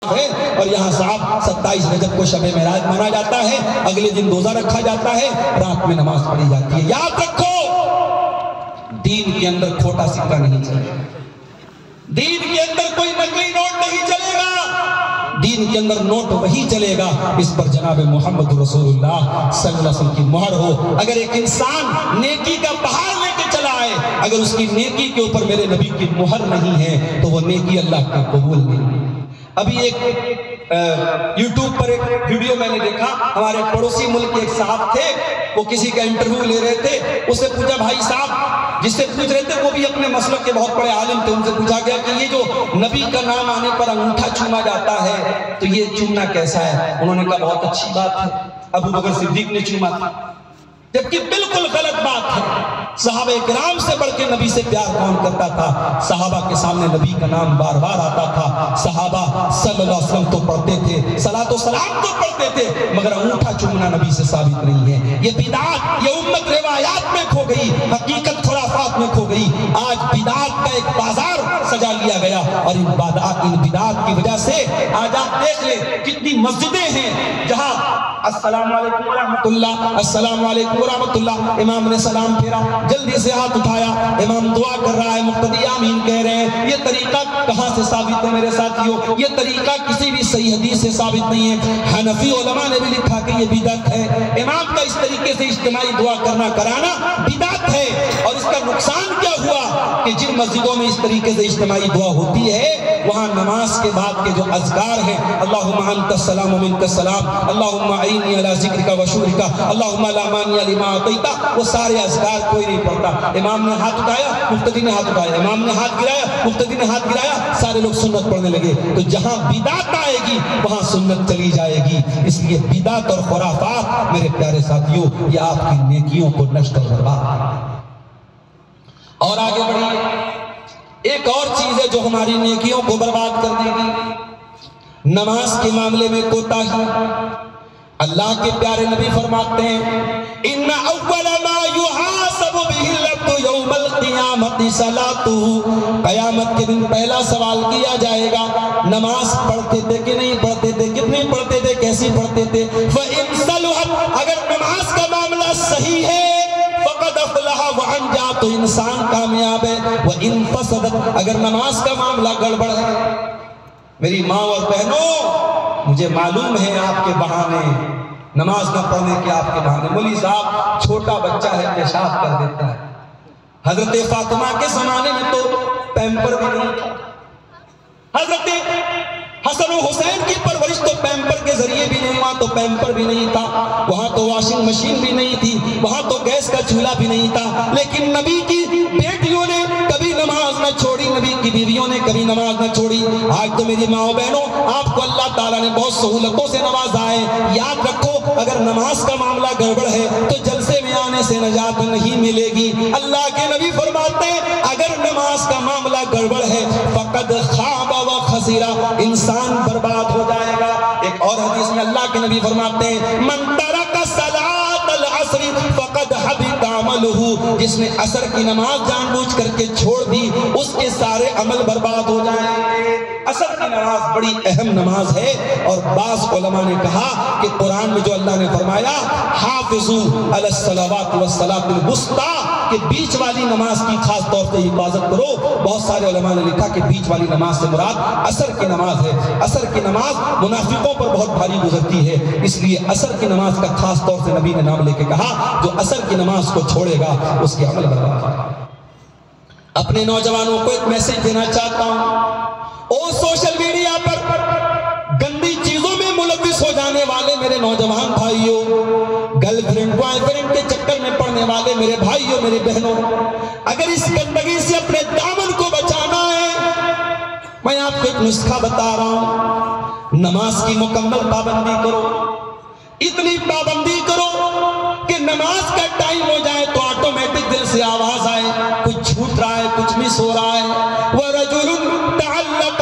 ہے اور یہاں صاحب 27 رجب کو شب معراج مانا جاتا ہے، اگلے دن روزہ رکھا جاتا ہے، رات میں نماز پڑھی جاتی ہے۔ یاد رکھو دین کے اندر کھوٹا سکہ نہیں چلے گا، دین کے اندر کوئی نقلی نوٹ نہیں چلے گا، دین کے اندر نوٹ وہی چلے گا اس پر جناب محمد رسول اللہ صلی اللہ علیہ وسلم کی مہر ہو۔ اگر ایک انسان نیکی کا پہاڑ لے کے چلا ہے، اگر اس کی نیکی کے اوپر میرے نبی کی مہر نہیں ہے تو وہ نیکی اللہ کا قبول نہیں۔ ابھی ایک یوٹیوب پر ایک ویڈیو میں نے دیکھا، ہمارے پڑوسی ملک کے ایک صاحب تھے، وہ کسی کا انٹرویو لے رہے تھے، اس سے پوچھا بھائی صاحب، جس سے پوچھ رہے تھے وہ بھی اپنے مسلک کے بہت بڑے عالم تھے، ان سے پوچھا گیا کہ یہ جو نبی کا نام آنے پر انگوٹھا چوما جاتا ہے تو یہ چومنا کیسا ہے؟ انہوں نے کہا بہت اچھی بات ہے، ابو بکر صدیق نے چوما تھا، جبکہ بالکل غلط بات ہے۔ صحابہ کرام سے بڑھ کے نبی سے پیار کون کرتا تھا؟ صحابہ کے سامنے نبی کا نام بار بار آتا تھا، صحابہ صلی اللہ علیہ وسلم تو پڑھتے تھے، صلاۃ و سلام تو پڑھتے تھے، مگر انگوٹھا چومنا نبی سے ثابت نہیں ہے۔ یہ بدعت، یہ امت روایات میں کھو گئی، حقیقت خرافات میں کھو گئی۔ آج بدعت کا ایک بازار سجا لیا گیا اور ان بدعت کی وجہ سے آج آپ دیکھ لیں کتنی مسجدیں ہیں جہاں السلام علیکم ورحمۃ اللہ، السلام علیکم ورحمۃ اللہ، امام نے سلام پھیرا، جلدی سے ہاتھ اٹھایا، امام دعا کر رہا ہے، مقتدی آمین کہہ رہے ہیں۔ یہ طریقہ کہاں سے ثابت ہے میرے ساتھیوں؟ یہ طریقہ کسی بھی صحیح حدیث سے ثابت نہیں ہے۔ حنفی علماء نے بھی لکھا کہ یہ بدعت ہے، امام کا اس طریقے سے اجتماعی دعا کرانا بدعت ہے۔ اور اس کا نقصان کیا ہوا کہ جن مسجدوں میں اس طریقے سے اجتماعی دعا ہوتی ہے وہاں نماز کے بعد کے جو اذکار ہیں، اللہم انت السلام و منک السلام، اللہم اعینی علی ذکرک و شکرک، اللہم لا مانع لما اعطیت، وہ سارے اذکار کوئی نہیں پڑھتا۔ امام نے ہاتھ اٹھایا، مقتدی نے ہاتھ اٹھایا، امام نے ہاتھ گرایا، مقتدی نے ہاتھ گرایا، سارے لوگ سنت پڑھنے لگے۔ تو جہاں بدعت آئے گی وہاں سنت چلی جائے گی۔ اس لیے بدعت اور خرافات میرے پیارے ساتھیوں یہ آپ کی نیکیوں کو نشٹ و برباد کرتے ہیں۔ اور آگے بڑھیے، ایک اور چیز ہے جو ہماری نیکیوں کو برباد کر دے گی، نماز کے معاملے میں کوتاہی۔ اللہ کے پیارے نبی فرماتے ہیں ان اول ما یحاسب به العبد یوم القیامت صلاته، قیامت کے دن پہلا سوال کیا جائے گا نماز پڑھتے تھے کہ نہیں پڑھتے تھے، کتنے پڑھتے تھے، کیسی پڑھتے تھے۔ فَإِن صَلُحَتْ، اگر نماز کا معاملہ صحیح ہے فقد افلح وانجا، تو انسان کامیاب ہے۔ وَإِن فَسَدَتْ، اگر نماز کا معاملہ گڑبڑ ہے۔ میری ماں اور بہنوں، مجھے معلوم ہے آپ کے بہانے، نماز نہ پڑھنے کے آپ کے بہانے، مولوی صاحب چھوٹا بچہ ہے پیشاب کر دیتا ہے۔ حضرت فاطمہ کے زمانے میں تو پیمپر بھی نہیں تھا، حضرت حسن و حسین کی پرورش تو پیمپر کے ذریعے بھی نہیں ہوا، تو پیمپر بھی نہیں تھا، وہاں تو واشنگ مشین بھی نہیں تھی، وہاں تو گیس کا چولہا بھی نہیں تھا، لیکن نبی کی بیٹیوں نے کبھی نماز نہ چھوڑی، نبی کی بیویوں نے کبھی نماز نہ چھوڑی۔ آج تو میری ماں و بہنوں آپ کو اللہ تعالیٰ نے بہت سہولتوں سے نوازا ہے، یاد رکھو اگر نماز کا معاملہ گڑبڑ ہے تو جلسے میں آنے سے نجات نہیں ملے گی۔ اللہ کے نبی فرماتے ہیں اگر نماز کا معاملہ گڑبڑ ہے فقد خاب و خسرا، انسان برباد ہو جائے گا۔ ایک اور حدیث میں اللہ کے نبی فرماتے ہیں من ترک صلاۃ العصر فقد حبط عملہ، جس نے عصر کی نماز جان بوجھ کر کے چھوڑ دی اس کے سارے عمل برباد ہو جائیں گے۔ عصر کی نماز بڑی اہم نماز ہے، اور بعض علماء نے کہا کہ قرآن میں جو اللہ نے فرمایا حافظوا علی الصلوات والصلاۃ الوسطی، کہ بیچ والی نماز کی خاص طور سے حفاظت کرو، بہت سارے علماء نے لکھا کہ بیچ والی نماز سے مراد عصر کی نماز ہے۔ عصر کی نماز منافقوں پر بہت بھاری گزرتی ہے، اس لیے عصر کی نماز کا خاص طور سے نبی نے نام لے کے کہا جو عصر کی نماز کو چھوڑے گا اس کے عمل برباد ہوگا۔ اپنے نوجوانوں کو ایک میسج دینا چاہتا ہوں، اور سوشل میڈیا پر گندی چیزوں میں ملوث ہو جانے والے میرے نوجوان بھائیوں، گرل فرینڈ بوائے فرینڈ کے چکر میں پڑنے والے میرے بھائیوں میرے بہنوں، اگر اس گندگی سے اپنے دامن کو بچانا ہے، میں آپ کو ایک نسخہ بتا رہا ہوں، نماز کی مکمل پابندی کرو، اتنی پابندی کرو کہ نماز کا ٹائم ہو جائے تو آٹومیٹک دل سے آواز آئے کچھ چھوٹ رہا ہے، کچھ مس ہو رہا ہے۔ وَرَجُلٌ تَعَلَّقَ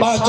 5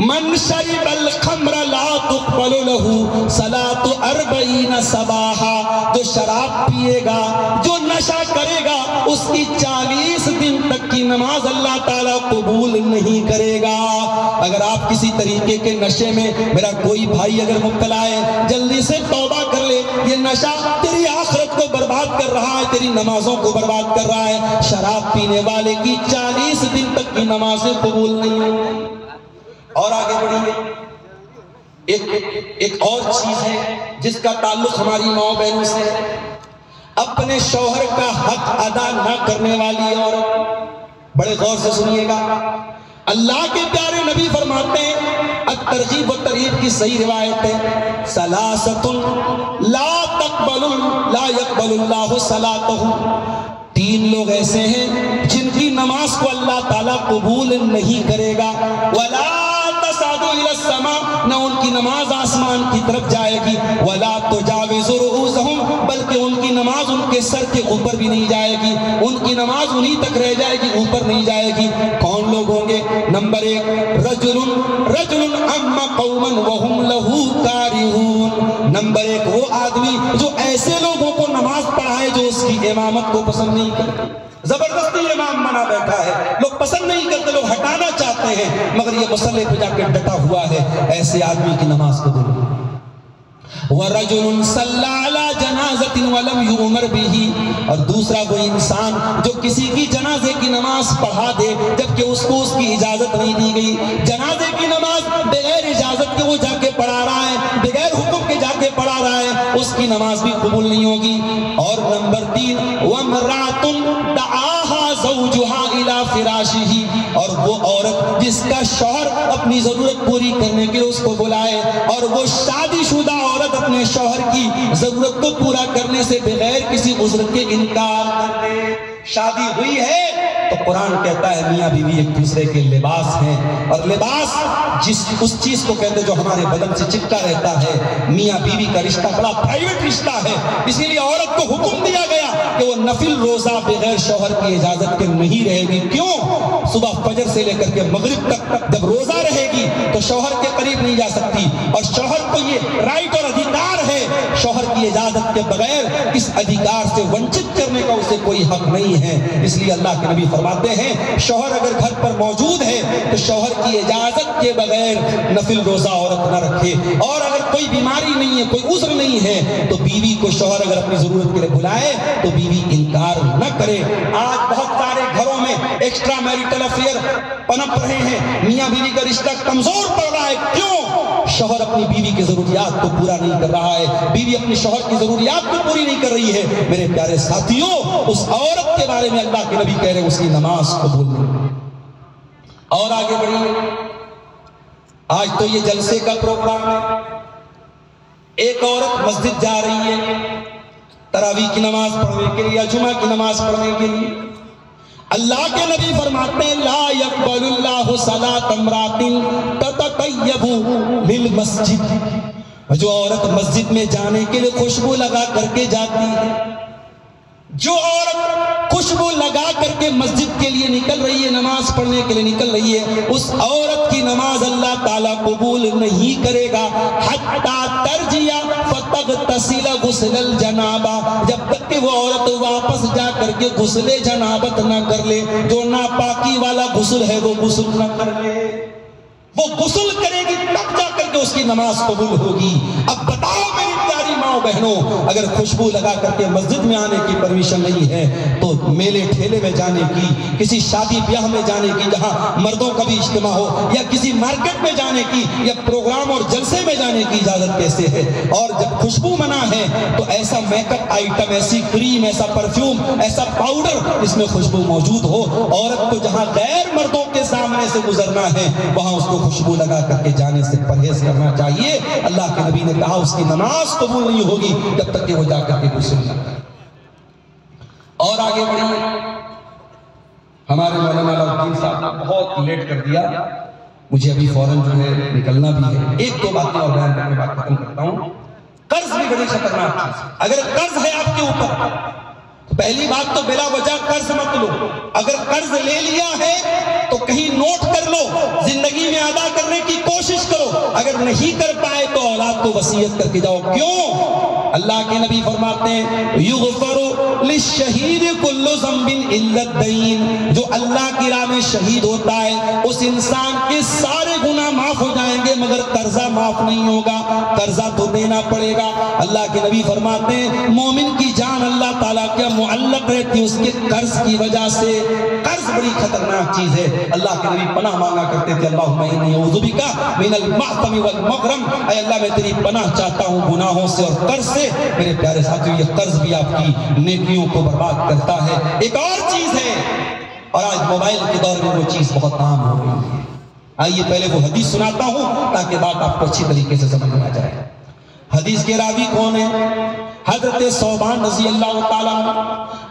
من شرب الخمر لا تقبل له صلاة 40 صباحا، جو شراب پیے گا، جو نشہ کرے گا، اس کی 40 دن تک کی نماز اللہ تعالیٰ قبول نہیں کرے گا۔ اگر آپ کسی طریقے کے نشے میں، میرا کوئی بھائی اگر مبتلا ہے، جلدی سے توبہ کر لے۔ یہ نشہ تیری آخرت کو برباد کر رہا ہے، تیری نمازوں کو برباد کر رہا ہے۔ شراب پینے والے کی 40 دن تک کی نمازیں قبول نہیں ہیں۔ اور آگے بڑھیے، ایک اور چیز ہے جس کا تعلق ہماری ماؤں بہنوں سے ہے۔ اپنے شوہر کا حق ادا نہ کرنے والی عورت، بڑے غور سے سنیے گا، اللہ کے پیارے نبی فرماتے ہیں، الترغیب و ترہیب کی صحیح روایت ہے، ثلاثۃ لا يقبل اللہ صلاتهم، 3 لوگ ایسے ہیں جن کی نماز کو اللہ تعالیٰ قبول نہیں کرے گا، ولا تصعد الى السماء، نہ ان کی نماز آسمان کی طرف جائے گی، ولا تجاوز رؤوسهم، بلکہ ان کی نماز ان کے سر کے اوپر بھی نہیں جائے گی، ان کی نماز انہی تک رہ جائے گی، اوپر نہیں جائے گی۔ کون لوگ ہوں گے؟ نمبر 1، رجل ام قوما وهم له کارہون، نمبر 1 وہ آدمی جو ایسے لوگوں کو نماز پڑھائے جو اس کی امامت کو پسند نہیں کرتے، زبردستی امام بنا بیٹھا ہے، لوگ پسند نہیں کرتے، لوگ ہٹانا چاہتے ہیں، مگر یہ مصلی پہ جا کے ڈٹا ہوا ہے، ایسے آدمی کی نماز قبول نہیں۔ وَرَجُلٌ صَلَّى عَلَى جَنَازَةٍ وَلَمْ يُؤْمَرْ بِهِ، اور دوسرا وہ انسان جو کسی کی جنازے کی نماز پڑھا دے جبکہ اس کو اس کی اجازت نہیں دی گئی، جنازے کی نماز بغیر اجازت کے وہ جا کے پڑھا رہا ہے، بغیر حکم کے جا کے پڑھا رہا ہے، اس کی نماز بھی قبول نہیں ہوگی۔ اور نمبر 3، وَامْرَأَةٌ دَعَاهَا زَوْجُهَا إِلَى فِرَاشِهِ، اور وہ عورت جس کا شوہر اپنی ضرورت پوری کرنے کے لیے اس کو بلائے، اور وہ شادی شدہ عورت اپنے شوہر کی ضرورت کو پورا کرنے سے بغیر کسی عذر کے انکار کر دے۔ شادی ہوئی ہے تو قرآن کہتا ہے میاں بیوی ایک دوسرے کے لباس ہیں، اور لباس اس چیز کو کہتے ہیں جو ہمارے بدن سے چپکا رہتا ہے۔ میاں بیوی کا رشتہ بڑا پرائیویٹ رشتہ ہے، اسی لیے عورت کو حکم دیا گیا کہ وہ نفل روزہ بغیر شوہر کی اجازت کے نہیں رہے گی۔ کیوں؟ صبح فجر سے لے کر کے مغرب تک جب روزہ رہے گی تو شوہر کے قریب نہیں جا سکتی، اور شوہر کو یہ رائٹ اور ادھیکار ہے، شوہر کی اجازت کے بغیر اس ادھیکار سے ونچت کرنے کا اسے کوئی حق نہیں ہے۔ اس لیے اللہ کے نبی فرماتے ہیں شوہر اگر گھر پر موجود ہے تو شوہر کی اجازت کے بغیر نفل روزہ عورت نہ رکھے، اور اگر کوئی بیماری نہیں ہے، کوئی عذر نہیں ہے تو بیوی کو شوہر اگر اپنی ضرورت کے لیے بلائے تو بیوی انکار نہ کرے۔ آج بہت سارے گھروں میں ایکسٹرا میریٹل افیئر پنپ رہے ہیں، میاں بیوی کا رشتہ کمزور پڑ رہا ہے۔ کیوں؟ شوہر اپنی بیوی کی ضروریات کو پورا نہیں کر رہا ہے، بیوی اپنی شوہر کی ضروریات کو پوری نہیں کر رہی ہے۔ میرے پیارے ساتھیوں، اس عورت کے بارے میں اللہ کے نبی کہہ رہے ہیں اس کی نماز قبول نہیں۔ اور آگے بڑھیے، آج تو یہ جلسے کا پروگرام ہے، ایک عورت مسجد جا رہی ہے تراویح کی نماز پڑھنے کے لیے یا جمعہ کی نماز پڑھنے کے لیے، اللہ کے نبی فرماتے ہیں لا يقبل اللہ صلاة امرأة تتطیب للمسجد، جو عورت مسجد میں جانے کے لیے خوشبو لگا کر کے جاتی ہے، جو عورت خوشبو لگا کر کے مسجد کے لیے نکل رہی ہے، نماز پڑھنے کے لیے نکل رہی ہے، اس عورت کی نماز اللہ تعالیٰ قبول نہیں کرے گا حتی ترجیہ فتغتسل غسل الجنابہ، جب تک کہ وہ عورت واپس جا کر کے غسل جنابت نہ کر لے، جو ناپاکی والا غسل ہے وہ غسل نہ کر لے، وہ غسل کرے گی تب جا کر کے اس کی نماز قبول ہوگی۔ اب بتاؤ میری پیاری ماؤں بہنوں، اگر خوشبو لگا کر کے مسجد میں آنے کی پرمیشن نہیں ہے تو میلے ٹھیلے میں جانے کی، کسی شادی بیاہ میں جانے کی جہاں مردوں کا بھی اجتماع ہو، یا کسی مارکیٹ میں جانے کی، یا پروگرام اور جلسے میں جانے کی اجازت کیسے ہے؟ اور جب خوشبو منع ہے تو ایسا میک اپ آئٹم، ایسی کریم، ایسا پرفیوم، ایسا پاؤڈر جس میں خوشبو موجود ہو، عورت کو جہاں غیر مردوں کے سامنے سے گزرنا ہے وہاں اس کو خوشبو لگا کر کے جانے سے پرہیز کرنا چاہیے۔ اللہ کے نبی نے کہا اس کی نماز قبول نہیں ہوگی جب تک کہ وہ جا کر کے غسل نہ کرے۔ اور آگے بڑھیے، ہمارے مولانا علاؤالدین صاحب نے بہت لیٹ کر دیا، مجھے ابھی فوراً جو ہے نکلنا بھی ہے، ایک دو باتیں اور بیان کرنے بات ختم کرتا ہوں۔ قرض بھی بڑی خطرناک چیز ہے، اگر قرض ہے آپ کے اوپر تو پہلی بات تو بلا وجہ قرض مت لو، اگر قرض لے لیا ہے تو کہیں نوٹ کر لو، زندگی میں ادا کرنے کی کوئی اگر نہیں کر پائے تو اولاد کو وصیت کر کے جاؤ. کیوں؟ اللہ کے نبی فرماتے ہیں یغفر للشہید کل ذنب الا الدین، جو اللہ کی راہ میں شہید ہوتا ہے اس انسان کے سارے گناہ معاف ہو جائیں گے مگر قرضہ معاف نہیں ہوگا، قرضہ تو دینا پڑے گا. اللہ کے نبی فرماتے ہیں مومن کی جان اللہ تعالیٰ کیا معلق رہتی ہے اس کے قرض کی وجہ سے. قرض بڑی خطرناک چیز ہے. اللہ کے نبی پناہ مانگا کرتے تھے اللہم انی اعوذ بک من المعتم والمغرم، اے اللہ میں تیری پناہ چاہتا ہوں گناہوں سے اور قرض سے. میرے پیارے ساتھیوں یہ قرض بھی آپ کی نیکیوں کو برباد کرتا ہے. ایک اور چیز ہے، اور آج موبائل کے دور میں وہ چیز بہت عام ہو گئی ہے. آئیے پہلے وہ حدیث سناتا ہوں تاکہ بات آپ کو اچھی طریقے سے سمجھ میں آ جائے. حدیث کے راوی کون ہے؟ حضرت ثوبان رضی اللہ تعالیٰ عنہ.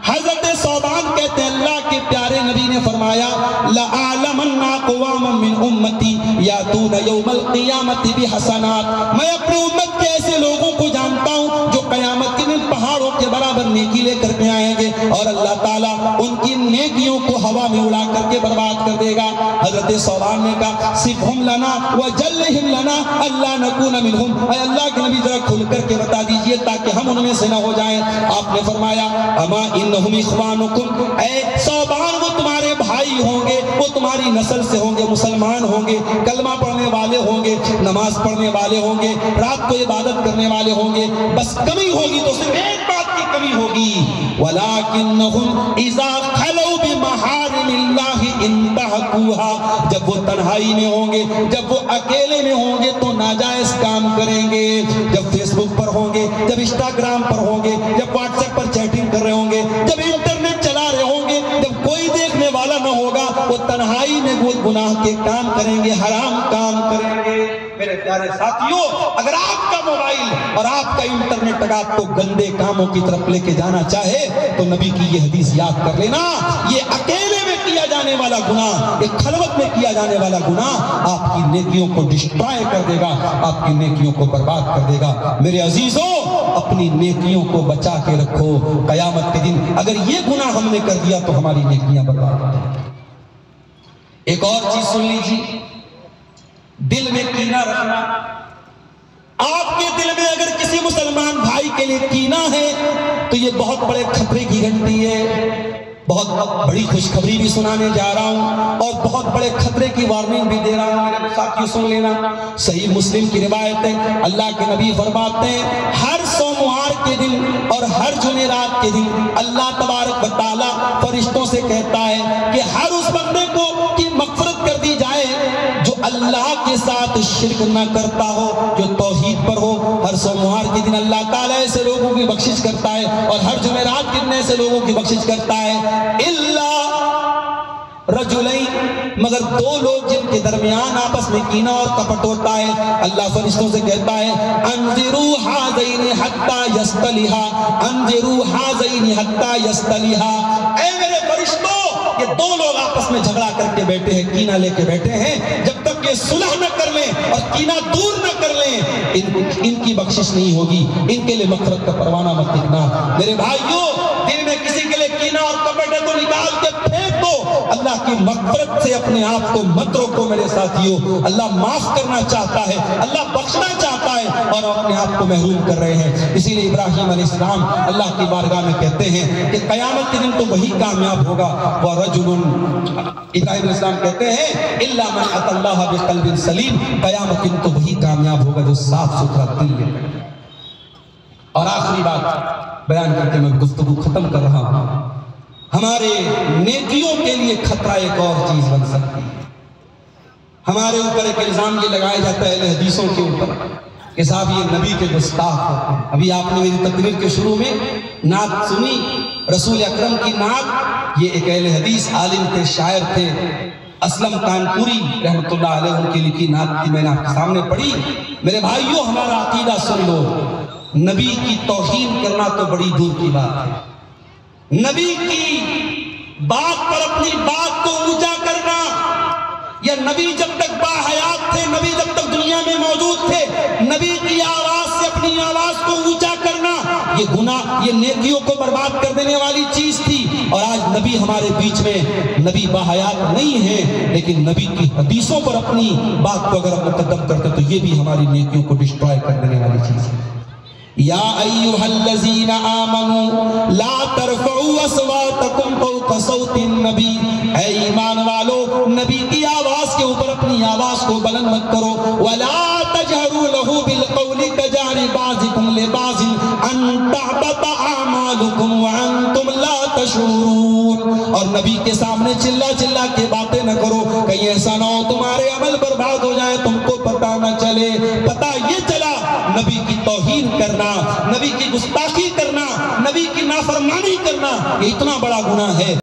حضرت ثوبان کہتے ہیں اللہ کے پیارے نبی نے فرمایا لَأَعْلَمَنَّ أَقْوَامًا مِّنْ أُمَّتِي يَأْتُونَ يَوْمَ الْقِيَامَةِ بِحَسَنَاتٍ، میں اپنے امت کے ایسے لوگوں کو جانتا ہوں جو قیامت کے دن پہاڑوں کے برابر نیکی لے کر کے آئیں گے اور اللہ تعالیٰ ان کی نیکیوں کو ہوا میں اڑا کر کے برباد کر دے گا. حضرت ثوبان نے کہا صفہم لنا وجلہم لنا اللہ نکون منہم، اے اللہ کے نبی ذرا کھل کر کے بتا دیجئے تاکہ ہم ان میں سے نہ ہو جائیں. آپ نے فرمایا اما انہم اخوانکم، اے ثوبان وہ تمہارے بھائی ہوں گے، وہ تمہاری نسل سے ہوں گے، مسلمان ہوں گے، کلمہ پڑھنے والے ہوں گے، نماز پڑھنے والے ہوں گے، رات کو عبادت کرنے والے ہوں گے. بس کمی ہوگی تو صرف ایک بات کی کمی ہوگی وَلَكِنَّهُمْ إِذَا خَلَوْا بِمَحَارِمِ اللَّهِ انتهكوها، جب وہ تنہائی میں ہوں گے، جب وہ اکیلے میں ہوں گے تو ناجائز کام کریں گے. جب فیس بک پر ہوں گے، جب انسٹاگرام پر ہوں گے، جب واٹس ایپ پر چیٹنگ کر رہے ہوں گے، جب انٹرنیٹ چلا رہے ہوں گے، جب کوئی دیکھنے والا نہ ہوگا وہ تنہائی میں وہ گناہ کے کام کریں گے، حرام کام کریں گے. میرے پیارے ساتھیوں اگر آپ کا موبائل اور آپ کا انٹرنیٹ اگر آپ کو گندے کاموں کی طرف لے کے جانا چاہے تو نبی کی یہ حدیث یاد کر لینا. یہ اکیلے میں کیا جانے والا گناہ، ایک خلوت میں کیا جانے والا گناہ آپ کی نیکیوں کو ڈسٹرائے کر دے گا، آپ کی نیکیوں کو برباد کر دے گا. میرے عزیزوں اپنی نیکیوں کو بچا کے رکھو. قیامت کے دن اگر یہ گناہ ہم نے کر دیا تو ہماری نیکیاں برباد ہو جائیں. ایک اور چیز سن لیجیے، دل میں کینہ رکھنا. آپ کے دل میں اگر کسی مسلمان بھائی کے لیے کینہ ہے تو یہ بہت بڑے خطرے کی گھنٹی ہے. بہت بڑی خوشخبری بھی سنانے جا رہا ہوں اور بہت بڑے خطرے کی وارننگ بھی دے رہا ہوں. میرے ساتھیوں سن لینا، صحیح مسلم کی روایت ہے اللہ کے نبی فرماتے ہیں ہر سوموار کے دن اور ہر جمعرات کے دن اللہ تبارک و تعالیٰ فرشتوں سے کہتا ہے کہ ہر اس بندے کو کی مغفرت کر دی جائے جو اللہ کے ساتھ شرک نہ کرتا ہو، جو توحید پر ہو. ہر سوموار کے دن اللہ تعالیٰ ایسے لوگوں کی بخشش کرتا ہے اور ہر جمعرات کے دن ایسے لوگوں کی بخشش کرتا ہے اللہ رجلین، مگر دو لوگ جن کے درمیان آپس میں کینہ اور کپٹ ہوتا ہے اللہ فرشتوں سے کہتا ہے انظروا ھذین حتی یصطلحا، انظروا ھذین حتی یصطلحا. اے میرے فرشتوں یہ دو لوگ آپس میں جھگڑا کر کے بیٹھے ہیں، کینہ لے کے بیٹھے ہیں، جب تک کہ صلح نہ کر لیں اور کینہ دور نہ کر لیں ان کی بخشش نہیں ہوگی. ان کے لیے مغفرت کا پروانہ مت لکھنا. میرے بھائیوں دل میں کسی کے لیے کینہ اور کپٹ ہے تو نکال کے پھینک دو. اللہ کی مغفرت سے اپنے آپ کو مت روکو میرے ساتھیوں. اللہ معاف کرنا چاہتا ہے، اللہ بخشنا چاہتا ہے اور اپنے آپ کو محروم کر رہے ہیں. اسی لیے ابراہیم علیہ السلام اللہ کی بارگاہ میں کہتے ہیں کہ قیامت کے دن تو وہی کامیاب ہوگا. ابراہیم علیہ السلام کہتے ہیں الا من اتى الله بقلب سلیم، قیامت کے دن تو وہی کامیاب ہوگا جو صاف ستھرا دل لے کر. اور آخری بات بیان کر کے میں گفتگو ختم کر رہا ہوں. ہمارے نیکیوں کے لیے خطرہ ایک اور چیز بن سکتی ہے. ہمارے اوپر ایک الزام یہ لگایا جاتا ہے اہل حدیثوں کے اوپر کہ صاحب یہ نبی کے گستاخ ہوتے ہیں. ابھی آپ نے میری تقریر کے شروع میں نعت سنی، رسول اکرم کی نعت. یہ ایک اہل حدیث عالم تھے، شاعر تھے، اسلم کانپوری رحمت اللہ علیہ، ان کی لکھی نعت تھی، میں نے آپ کے سامنے پڑھی. میرے بھائیوں ہمارا عقیدہ سن لو. نبی کی توہین کرنا تو بڑی دور کی بات ہے. نبی کی بات پر اپنی بات کو اونچا کرنا، یا نبی جب تک باحیات تھے، نبی جب تک دنیا میں موجود تھے، نبی کی آواز سے اپنی آواز کو اونچا کرنا، یہ گناہ، یہ نیکیوں کو برباد کر دینے والی چیز تھی، اور آج نبی ہمارے بیچ میں نبی باحیات نہیں ہے، لیکن نبی کی حدیثوں پر اپنی بات کو اگر ہم مقدم کرتے تو یہ بھی ہماری نیکیوں کو ڈسٹرائے کر دینے والی چیز ہے۔ یا ایھا الذین آمنوا لا ترفعوا اصواتکم فوق صوت النبی، اے ایمان والو نبی کی آواز کے اوپر اپنی آواز کو بلند مت کرو، ولا تجہروا لہ بالقول کجہر بعضکم لبعض ان تحبط اعمالکم وانتم لا تشعرون، اور نبی کے سامنے چلا چلا کے باتیں نہ کرو، کہیں ایسا نہ ہو تمہارے عمل برباد ہو جائے، تم کو پتہ نہ چلے۔ پتہ یہ چلا نبی کی توہین کرنا، نبی کی گستاخی کرنا، نبی کی نافرمانی کرنا یہ اتنا بڑا گناہ ہے۔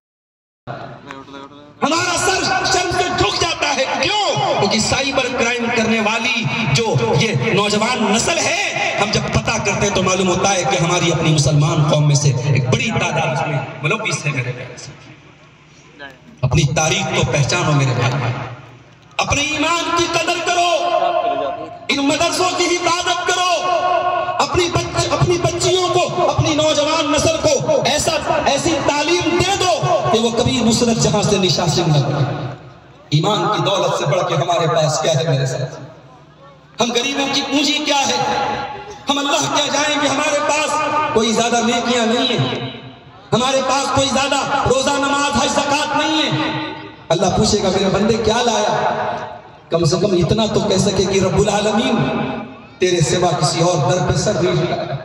ہمارا سر شرم سے جھک جاتا ہے، کیوں؟ کیونکہ سائبر کرائم کرنے والی جو یہ نوجوان نسل ہے، ہم جب پتہ کرتے ہیں تو معلوم ہوتا ہے کہ ہماری اپنی مسلمان قوم میں سے ایک بڑی تعداد اس میں ملوث ہے۔ میرے پیارے سے اپنی تاریخ کو پہچانو میرے بھائی، اپنے ایمان کی قدر کرو، ان مدرسوں کی حفاظت کرو، اپنی بچیوں کو، اپنی نوجوان نسل کو ایسی تعلیم دے دو کہ وہ کبھی نصرت جہاں سے نشاسن نہ کرے۔ ایمان کی دولت سے بڑھ کے ہمارے پاس کیا ہے میرے ساتھ؟ ہم غریبوں کی پونجی کیا ہے؟ ہم اللہ کیا جائیں کہ ہمارے پاس کوئی زیادہ نیکیاں نہیں ہیں، ہمارے پاس کوئی زیادہ روزہ نماز حج زکات نہیں ہے۔ اللہ پوچھے گا میرے بندے کیا لایا؟ کم سے کم اتنا تو کہہ سکے کہ رب العالمین تیرے سوا کسی اور در پہ سر نہیں جھکایا،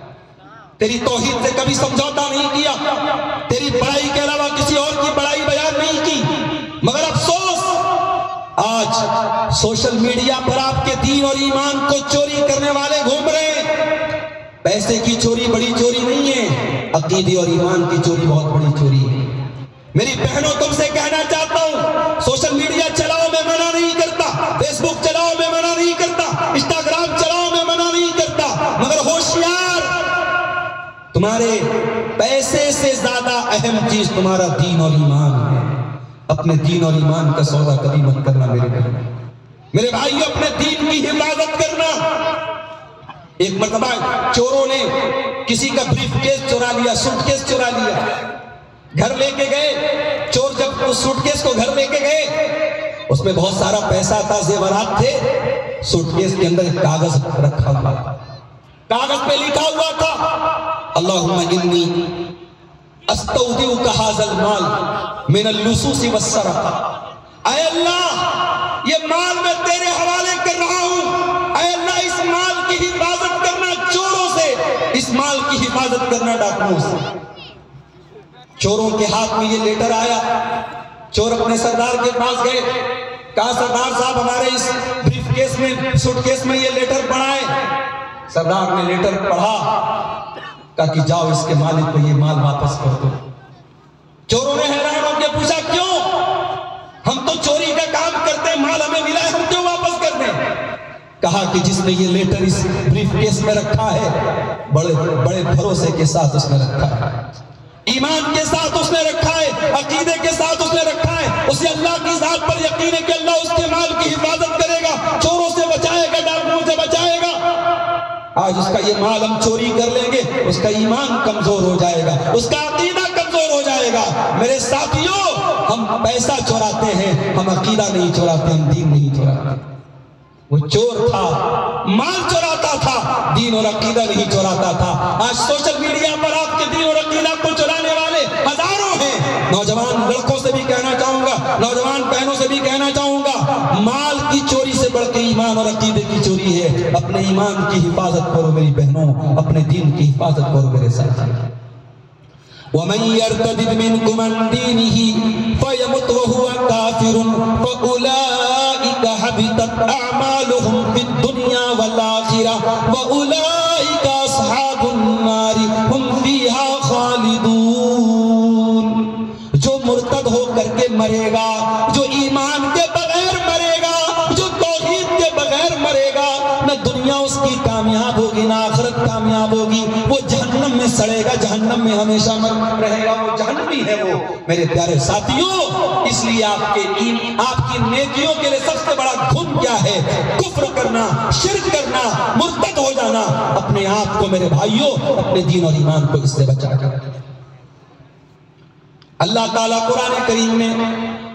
تیری توحید سے کبھی سمجھوتا نہیں کیا، تیری بڑائی کے علاوہ کسی اور کی بڑائی بیان نہیں کی۔ مگر افسوس آج سوشل میڈیا پر آپ کے دین اور ایمان کو چوری کرنے والے گھوم رہے ہیں۔ پیسے کی چوری بڑی چوری نہیں ہے، عقیدے اور ایمان کی چوری بہت بڑی چوری ہے۔ میری بہنوں تم سے کہنا چاہتا ہوں، سوشل میڈیا چلاؤ میں منع نہیں کرتا، فیس بک چلاؤ میں منع نہیں کرتا، انسٹاگرام چلاؤ میں منع نہیں کرتا، مگر ہوشیار، تمہارے پیسے سے زیادہ اہم چیز تمہارا دین اور ایمان ہے۔ اپنے دین اور ایمان کا سودا کبھی مت کرنا میرے بھائی، میرے بھائیو، اپنے دین کی حفاظت کرنا۔ ایک مرتبہ چوروں نے کسی کا بریف کیس چورا لیا، سوٹ کیس چورا لیا، گھر لے کے گئے۔ چور جب اس سوٹ کیس کو گھر لے کے گئے، اس میں بہت سارا پیسہ تھا، زیورات تھے۔ سوٹ کیس کے اندر ایک کاغذ رکھا ہوا تھا، کاغذ پہ لکھا ہوا تھا اللہم انی استودعک ھذا المال من اللصوص والسرقہ، اے اللہ یہ مال میں تیرے حوالے کر رہا ہوں، اے اللہ اس مال کی حفاظت کرنا چوروں سے، اس مال کی حفاظت کرنا ڈاکوؤں سے۔ چوروں کے ہاتھ میں یہ لیٹر آیا، چور اپنے سردار کے پاس گئے، کہا سردار صاحب ہمارے اس بریف کیس میں، سوٹ کیس میں یہ لیٹر پڑھا ہے۔ سردار نے لیٹر پڑھا، کہا کہ جاؤ اس کے مالک کو یہ مال واپس کر دو۔ چوروں نے حیران ہو کے پوچھا کیوں؟ ہم تو چوری کا کام کرتے ہیں، مال ہمیں ملا ہے، ہم کیوں واپس کر دیں؟ کہا کہ جس نے یہ لیٹر اس بریف کیس میں رکھا ہے، بڑے بھروسے کے ساتھ اس نے رکھا ہے، ایمان کے ساتھ اس نے رکھا ہے، عقیدے کے ساتھ اس نے رکھا ہے، اسے اللہ کی ذات پر یقین ہے کہ اللہ اس کے مال کی حفاظت کرے گا، چوروں سے بچائے گا، ڈاکوؤں سے بچائے گا۔ آج اس کا یہ مال ہم چوری کر لیں گے، اس کا ایمان کمزور ہو جائے گا، اس کا عقیدہ کمزور ہو جائے گا۔ میرے ساتھیوں، ہم پیسہ چوراتے ہیں، ہم عقیدہ نہیں چوراتے، ہم دین نہیں چوراتے۔ وہ چور تھا، مال چوراتا تھا، دین اور عقیدہ نہیں چوراتا تھا۔ آج سوشل میڈیا پر آپ کے دین اور عقیدہ کو چرانے والے ہزاروں ہیں۔ نوجوان لڑکوں سے بھی کہنا چاہوں گا، نوجوان بہنوں سے بھی کہنا چاہوں گا، مال کی چوری سے بڑھ کے ایمان اور عقیدے کی چوری ہے۔ اپنے ایمان کی حفاظت کرو میری بہنوں، اپنے دین کی حفاظت کرو میرے ساتھ۔ وَمَن يَرْتَدِدْ مِنْكُمْ عَنْ دِينِهِ فَيَمُتْ وَهُوَ كَافِرٌ فَأُولَئِكَ حَبِطَتْ أَعْمَالُهُمْ فِي الدُّنْيَا وَالْآخِرَةِ وَأُولَئِكَ أَصْحَابُ النَّارِ هُمْ فِيهَا خَالِدُونَ۔ جو مرتد ہو کر کے مرے گا، جو ایمان کے بغیر مرے گا، جو توحید کے بغیر مرے گا، نہ دنیا اس کی کامیاب ہوگی نہ آخرت کامیاب ہوگی، وہ جہنم میں سڑے گا، جہنم جہنم میں ہمیشہ رہے گا، وہ جہنمی ہے وہ میرے پیارے ساتھیوں۔ اس لیے آپ کی نیکیوں کے لیے سب سے بڑا گھن کیا ہے؟ کفر کرنا، شرک کرنا، مرتد ہو جانا۔ اپنے آپ کو میرے بھائیوں، اپنے دین اور ایمان کو اس سے بچا کر اللہ تعالیٰ قرآن کریم میں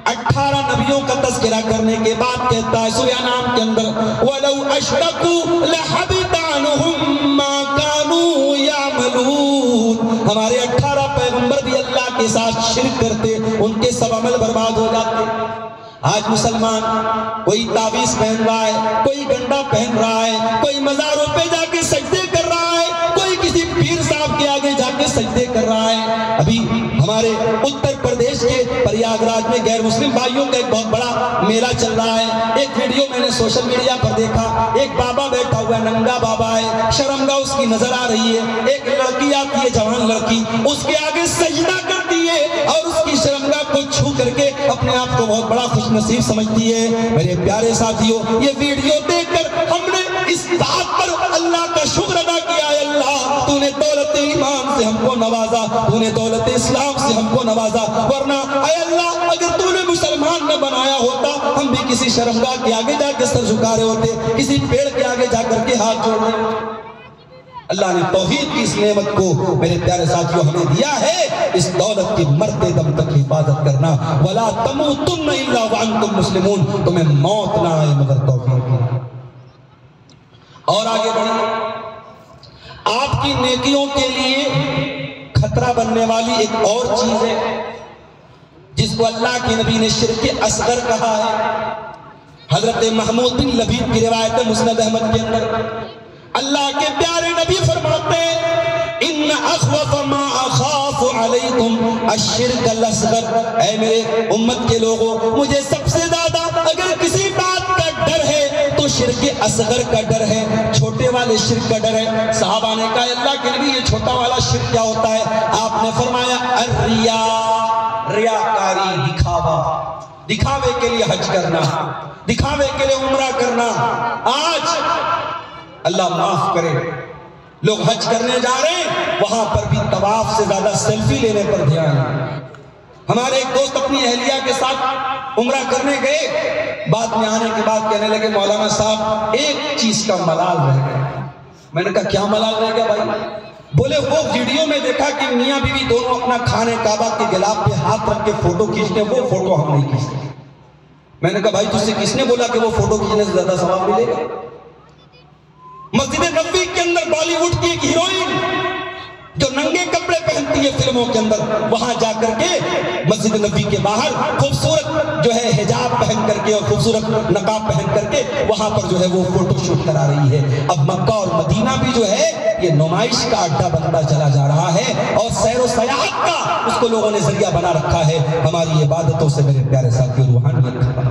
18 نبیوں کا تذکرہ کرنے کے بعد کہتا ہے سورہ انعام کے اندر وَلَوْ أَشْرَكُوا لَحَبِطَ عَنْهُمْ مَا كَانُوا يَعْمَلُونَ۔ ہمارے 18 پیغمبر بھی اللہ کے ساتھ شرک کرتے، ان کے سب عمل برباد ہو جاتے۔ آج مسلمان کوئی تعویذ پہن رہا ہے، کوئی گنڈا پہن رہا ہے، کوئی مزاروں پہ جا کے سجدے کر رہا ہے، کوئی کسی پیر صاحب کے آگے جا کے سجدے کر رہا ہے۔ ابھی ہمارے اتر پردیش کے پریاگ راج میں غیر مسلم بھائیوں کا ایک بہت بڑا میلہ چل رہا ہے۔ ایک ویڈیو میں نے سوشل میڈیا پر دیکھا، ایک بابا بیٹھا ہوا ہے، ننگا بابا ہے، شرمگاہ اس کی نظر آ رہی ہے۔ ایک لڑکی آتی ہے، جوان لڑکی، اس کے آگے سجدہ کرتی ہے اور اس کی شرمگاہ کو چھو کر کے اپنے آپ کو بہت بڑا خوش نصیب سمجھتی ہے۔ میرے پیارے ساتھیوں، یہ ویڈیو دیکھ کر ہم نے اس بات پر اللہ کا شکر ادا کیا ہے، اللہ تو نے دولت ایمان سے ہم کو نوازا، تو نے دولت اسلام سے ہم کو نوازا، ورنہ اے اللہ اگر تو نے مسلمان نہ بنایا ہوتا ہم بھی کسی شرمگاہ کے آگے جا کے سر جھکا رہے ہوتے، کسی پیڑ کے آگے جا کر کے ہاتھ جوڑ رہے ہوتے۔ اللہ نے توحید کی اس نعمت کو میرے پیارے ساتھیوں ہمیں دیا ہے، اس دولت کی مرتے دم تک حفاظت کرنا۔ وَلَا تَمُوتُنَّ إِلَّا وَأَنْتُمْ مُسْلِمُونَ، تمہیں موت نہ آئے مگر توحید کی۔ اور آگے بڑھیں، آپ کی نیکیوں کے لیے خطرہ بننے والی ایک اور چیز ہے جس کو اللہ کے نبی نے شرک اصغر کہا ہے۔ حضرت محمود بن لبید کی روایت مسند احمد کے اندر اللہ کے پیارے نبی فرماتے ہیں ان اخوف ما اخاف علیکم الشرک الاصغر، اے میرے امت کے لوگوں، مجھے سب سے زیادہ اگر کسی بات کا ڈر ہے تو شرک اصغر کا ڈر ہے، چھوٹے والے شرک کا ڈر ہے۔ صحابہ نے کہا اللہ کے نبی یہ چھوٹا والا شرک کیا ہوتا ہے؟ آپ نے فرمایا الریا، ریاکاری، دکھاوا، دکھاوے کے لیے حج کرنا، دکھاوے کے لیے عمرہ کرنا۔ آج اللہ معاف کرے لوگ حج کرنے جا رہے ہیں، وہاں پر بھی طواف سے زیادہ سیلفی لینے پر دھیان ہے۔ ہمارے ایک دوست اپنی اہلیہ کے ساتھ عمرہ کرنے گئے، بعد میں آنے کے بعد کہنے لگے مولانا صاحب ایک چیز کا ملال رہ گیا۔ میں نے کہا کیا ملال رہ گیا بھائی؟ بولے وہ ویڈیو میں دیکھا کہ میاں بیوی دونوں اپنا کھانے کعبہ کے گلاب پہ ہاتھ رکھ کے فوٹو کھینچتے، وہ فوٹو ہم نہیں کھینچتے۔ میں نے کہا بھائی تجھ سے کس نے بولا کہ وہ فوٹو کھینچنے سے زیادہ ثواب ملے گا؟ مسجد نبوی کے اندر بالی ووڈ کی ایک ہیروئن جو ننگے کپڑے پہنتی ہے فلموں کے اندر، وہاں جا کر کے مسجد نبوی کے باہر خوبصورت جو ہے حجاب پہن کر کے اور خوبصورت نقاب پہن کر کے وہاں پر جو ہے وہ فوٹو شوٹ کرا رہی ہے۔ اب مکہ اور مدینہ بھی جو ہے یہ نمائش کا اڈا بنتا چلا جا رہا ہے اور سیر و سیاحت کا اس کو لوگوں نے ذریعہ بنا رکھا ہے۔ ہماری عبادتوں سے میرے پیارے ساتھی روحانیت ختم۔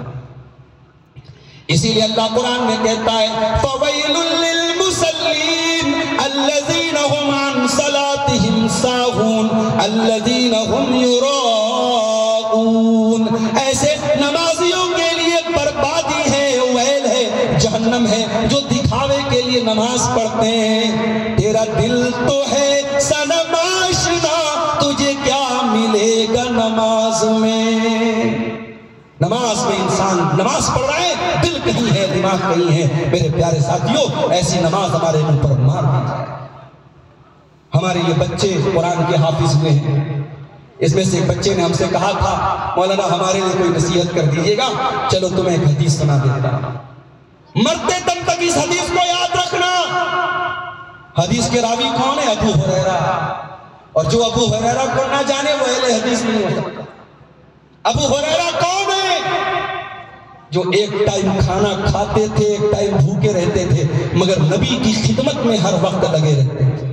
اسی لیے اللہ قرآن میں کہتا ہے فَوَيْلٌ لِّلْمُصَلِّينَ الَّذِينَ هُمْ عَنْ صَلَاتِهِمْ سَاهُونَ الَّذِينَ هُمْ يُرَاءُونَ، ایسے نمازیوں کے لیے بربادی ہے، ویل ہے، جہنم ہے، جو دکھاوے کے لیے نماز پڑھتے ہیں۔ تیرا دل تو ہے صنم آشنا، تجھے کیا ملے گا نماز میں؟ نماز میں انسان نماز پڑھ رہا ہے، دل کہیں ہے، دماغ کہیں ہے۔ میرے پیارے ساتھیوں ایسی نماز ہمارے منہ پر مار دی جائے۔ ہمارے یہ بچے قرآن کے حافظ ہوئے ہیں، اس میں سے ایک بچے نے ہم سے کہا تھا مولانا ہمارے لیے کوئی نصیحت کر دیجئے گا، چلو تمہیں ایک حدیث سنا دیتا ہوں، مرتے دم تک اس حدیث کو یاد رکھنا۔ حدیث کے راوی کون ہے؟ ابو ہریرہ، اور جو ابو ہریرہ کو نہ جانے وہ اہل حدیث نہیں ہو سکتا۔ ابو ہریرہ کون ہے؟ جو ایک ٹائم کھانا کھاتے تھے، ایک ٹائم بھوکے رہتے تھے، مگر نبی کی خدمت میں ہر وقت لگے رہتے تھے۔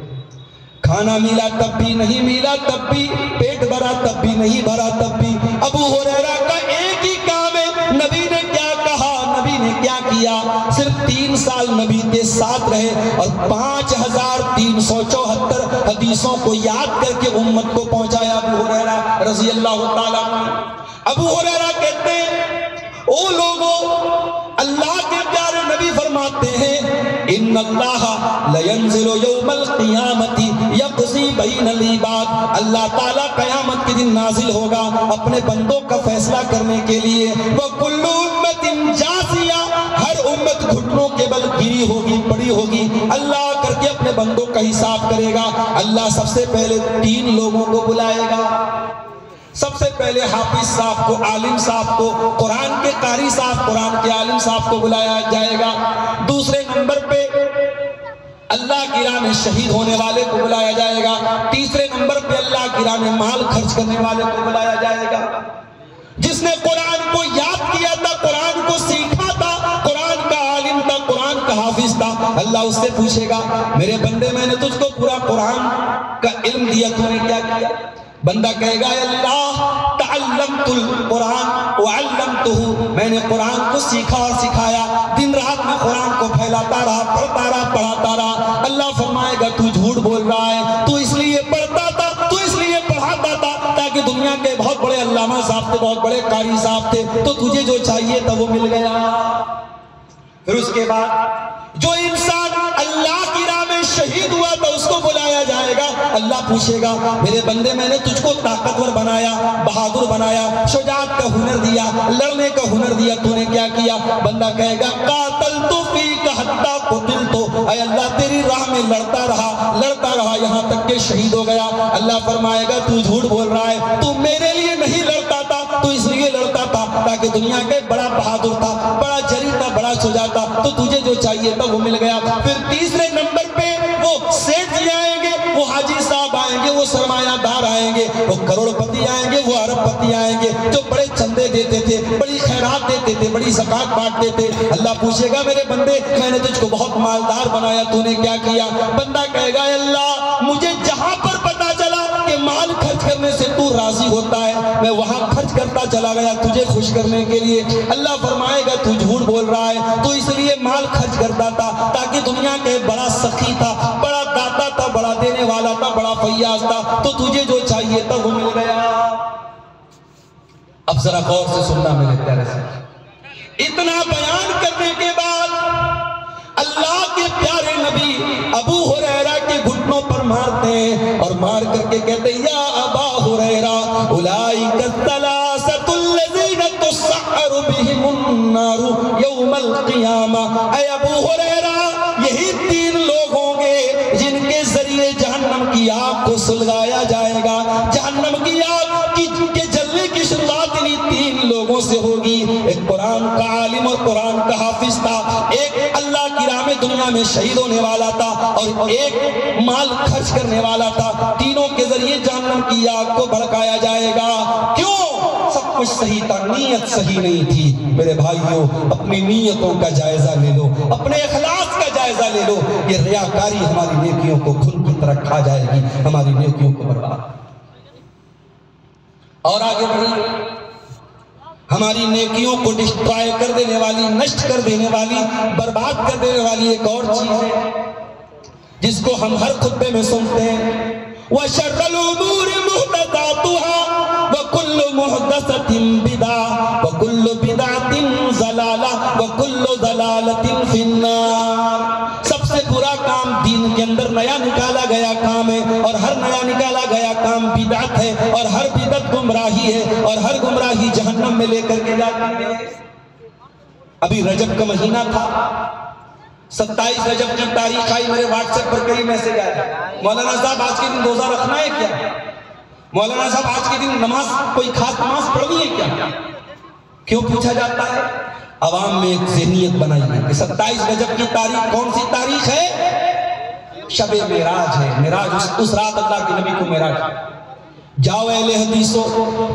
کھانا ملا تب بھی نہیں ملا، تب بھی پیٹ بھرا تب بھی نہیں بھرا، تب بھی۔ ابو ہریرہ کا ایک ہی کام ہے، نبی نے کیا کہا، نبی نے کیا کیا، صرف 3 سال نبی کے ساتھ رہے اور 5374 حدیثوں کو یاد کر کے امت کو پہنچایا ابو ہریرہ رضی اللہ تعالیٰ عنہ۔ ابو ہریرہ کہتے ہیں او لوگوں، اللہ کے پیارے نبی فرماتے ہیں ان ان اللہ لینزل یوم القیامت یقضی بین العباد، اللہ تعالیٰ قیامت کے دن نازل ہوگا اپنے بندوں کا فیصلہ کرنے کے لیے۔ وَكُلُّ أُمَّةٍ جَاثِيَةٍ، ہر امت گھٹنوں کے بل گری ہوگی، پڑی ہوگی، اللہ کر کے اپنے بندوں کا حساب کرے گا۔ اللہ سب سے پہلے 3 لوگوں کو بلائے گا، سب سے پہلے حافظ صاحب کو، عالم صاحب کو، قرآن کے قاری صاحب، قرآن کے عالم صاحب کو بلایا جائے گا۔ دوسرے نمبر پہ اللہ کی راہ میں شہید ہونے والے کو بلایا جائے گا۔ تیسرے نمبر پہ اللہ کی راہ میں مال خرچ کرنے والے کو بلایا جائے گا۔ جس نے قرآن کو یاد کیا تھا، قرآن کو سیکھا تھا، قرآن کا عالم تھا، قرآن کا حافظ تھا، اللہ اس سے پوچھے گا میرے بندے میں نے تجھ کو پورا قرآن کا علم دیا، تو نے کیا کیا؟ بندہ کہے گا اے اللہ تعلمت القرآن وعلمتہ، میں نے قرآن کو سیکھا اور سکھایا، دن رات میں قرآن کو پھیلاتا رہا، پڑھتا رہا، پڑھاتا رہا۔ اللہ فرمائے گا تو جھوٹ بول رہا ہے، تو اس لیے پڑھتا تھا، تو اس لیے پڑھاتا تھا تاکہ دنیا کے بہت بڑے علامہ صاحب تھے، بہت بڑے قاری صاحب تھے، تو تجھے جو چاہیے تھا وہ مل گیا۔ پھر اس کے بعد جو انسان اللہ کی راہ میں شہید ہوا تھا اس کو بلایا جائے گا۔ اللہ پوچھے گا میرے بندے میں نے تجھ کو طاقتور بنایا، بہادر بنایا، شجاعت کا ہنر دیا، لڑنے کا ہنر دیا، تو نے کیا کیا؟ بندہ کہے گا قاتلت فیک حتی قتلت، اے اللہ تیری راہ میں لڑتا رہا یہاں تک کہ شہید ہو گیا۔ اللہ فرمائے گا تو جھوٹ بول رہا ہے، تو میرے لیے نہیں لڑتا تھا، تو اس لیے لڑتا تھا تاکہ دنیا کے بڑا بہادر تھا، بڑا جری تھا، بڑا شجاع تھا، تو تجھے جو چاہیے تھا وہ مل گیا۔ پھر تیسرے نمبر پہ وہ سیٹھ جی آئیں گے، وہ حاجی صاحب آئیں گے، وہ سرمایہ دار آئیں گے، وہ کروڑ پتی آئیں گے، وہ ارب پتی آئیں گے، جو بڑے چندے دیتے تھے، بڑی خیرات دیتے تھے، بڑی زکات بانٹتے تھے۔ اللہ پوچھے گا میرے بندے میں نے تجھ کو بہت مالدار بنایا، تو نے کیا کیا؟ بندہ کہے گا اے اللہ مجھے جہاں پر پتا چلا کہ مال خرچ کرنے سے تو راضی ہوتا ہے میں وہاں خرچ کرتا چلا گیا تجھے خوش کرنے کے لیے۔ اللہ فرمائے گا تو جھوٹ بول رہا ہے، تو اس لیے مال خرچ کرتا تھا تاکہ دنیا کے بڑا سخی تھا، بڑا داتا تھا، بڑا دینے والا تھا، بڑا فیاض تھا، تو تجھے جو چاہیے تھا وہ مل گیا۔ اب ذرا غور سے سننا میرے پیارے سے، اتنا بیان کرنے کے بعد اللہ کے پیارے نبی ابو ہریرہ کے گھٹنوں پر مارتے ہیں اور مار کر کے کہتے ہیں یا ابا ہریرہ اولئک الثلاثۃ الذین تسعر بهم النار یوم القیامہ، اے ابو ہریرہ یہی 3 لوگ ہوں گے جن کے ذریعے جہنم کی آگ کو سلگایا جائے گا۔ جہنم کی آگ کے جلنے کی شروعات انہی 3 لوگوں سے ہوگی۔ ایک قرآن کا عالم اور قرآن کا حافظ تھا، ایک اللہ کی راہ میں دنیا میں شہید ہونے والا تھا، اور ایک مال خرچ کرنے والا تھا۔ تینوں کے ذریعے جہنم کی آگ کو بھڑکایا جائے گا۔ کیوں؟ سب کچھ صحیح تھا، نیت صحیح نہیں تھی۔ میرے بھائیوں اپنی نیتوں کا جائزہ لے لو، اپنے اخلاص کا جائزہ لے لو، یہ ریاکاری ہماری نیکیوں کو خون کی طرح کھا جائے گی، ہماری نیکیوں کو برباد۔ اور آگے بڑھیے، ہماری نیکیوں کو ڈسٹرائے کر دینے والی، نشٹ کر دینے والی، برباد کر دینے والی ایک اور چیز ہے جس کو ہم ہر خطبے میں سنتے ہیں، وَشَرَّ الْأُمُورِ مُحْدَثَاتُهَا وَكُلُّ مُحْدَثَةٍ بِدْعَةٌ وَكُلُّ بِدْعَةٍ ضَلَالَةٌ وَكُلُّ ضَلَالَةٍ فِي النَّارِ۔ سب سے برا کام دین کے اندر نیا نکالا گیا کام ہے، اور ہر نیا نکالا گیا کام بدعت ہے، اور ہر بدعت گمراہی ہے، اور ہر گمراہی جہنم میں لے کر کے جاتی ہے۔ ابھی رجب کا مہینہ تھا، 27 رجب کی تاریخ آئی، میرے واٹس ایپ پر کئی میسج آئے، مولانا صاحب آج کے دن روزہ رکھنا ہے کیا؟ مولانا صاحب آج کے دن نماز، کوئی خاص نماز پڑھنی ہے کیا؟ کیوں پوچھا جاتا ہے؟ عوام میں ایک ذہنیت بنائی ہے کہ 27 رجب کی تاریخ کون سی تاریخ ہے؟ شب معراج ہے، معراج اس رات اللہ کے نبی کو معراج ہے۔ جاؤ اہل حدیثو،